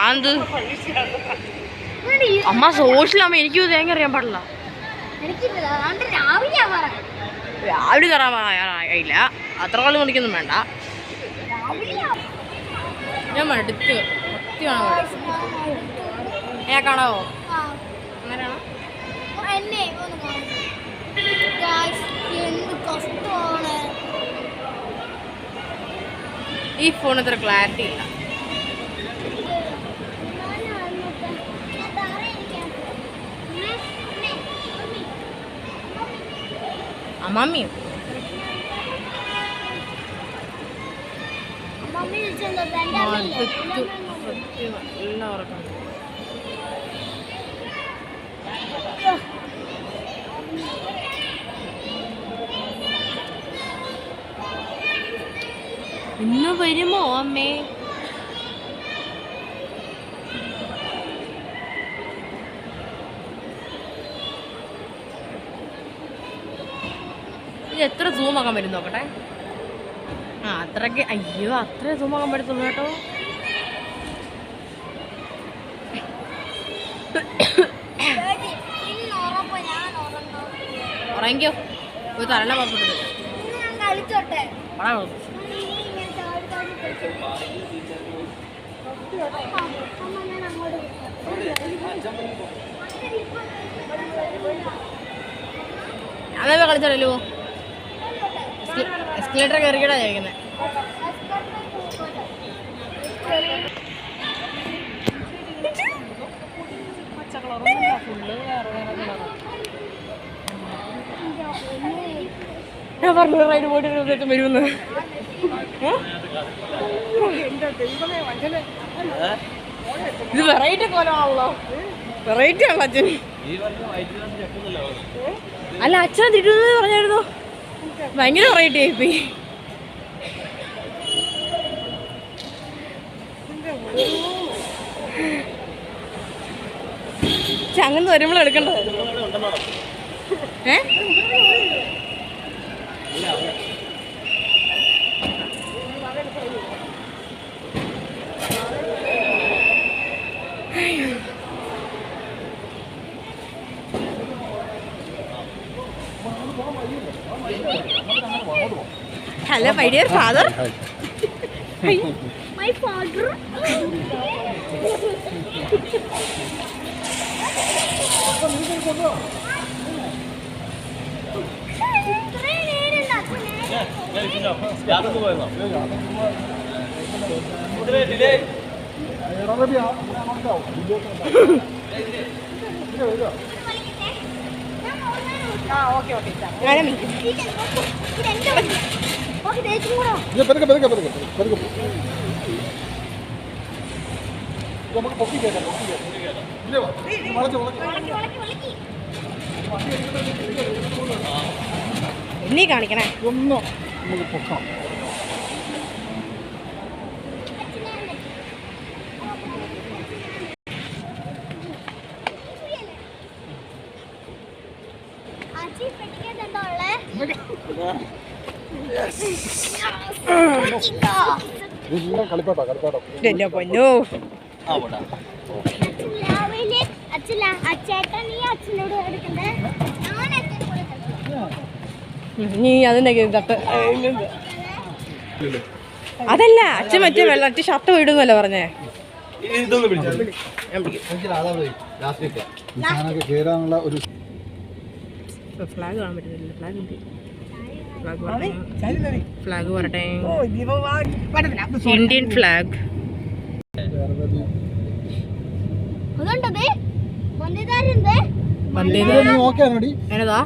അത് അമ്മ സോഷ്യലാകുമ്പോ എനിക്കും തേങ്ങ അറിയാൻ പാടില്ല. രാവിലെ കയറാൻ അത്ര കാലം മണിക്കൊന്നും വേണ്ട. ഞാൻ മടുത്ത് ഞാൻ കാണാവോ? അങ്ങനെയാണോ? ഈ ഫോൺ അത്ര ക്ലാരിറ്റി ഇല്ല. മമ്മിയോ എല്ലാവർക്കും ഇന്ന് വരുമോ അമ്മേ? ഇത് എത്ര സൂം ആക്കാൻ പറ്റും നോക്കട്ടെ. അത്രയ്ക്ക് അയ്യോ അത്ര സൂം ആക്കാൻ പറ്റത്തുള്ളൂ കേട്ടോ. ഉറങ്ങിക്കോ, ഒരു തലണ പാപ്പിട്ടത്. അതേ കളിച്ചല്ലോ. എസ്കലേറ്റർ കയറിക്കടാ ചോദിക്കുന്നത്. ഞാൻ പറഞ്ഞു റൈഡ് പോയിട്ട് വരുമെന്ന്. ഇത് വെറൈറ്റി കോലമാണല്ലോ. വെറൈറ്റി ആണല്ലോ അച്ഛൻ. അല്ല അച്ഛനെ തിരുവനന്തപുരം പറഞ്ഞായിരുന്നു. ഭയങ്കര വെറൈറ്റി ആയിപ്പോയി. അങ്ങനെ വരുമ്പോൾ എടുക്കണ്ടതായിരുന്നു. Hello, my dear father. My father. നീ കാണിക്കണേ ഒന്നും നമുക്ക് പൊക്കാം. എന്റെ പൊന്നോ നീ അതിന്റെ തട്ട്. അതല്ല അച്ഛൻ മറ്റേ വെള്ളട്ടി ഷർട്ട് പോയിടുന്നല്ലേ പറഞ്ഞേ. ഫ്ലാഗ് കാണാൻ പറ്റുന്നില്ല. ഫ്ലാഗ് ഉണ്ട്. ഫ്ലാഗ് വരട്ടെ. Indian flag. എന്നതാ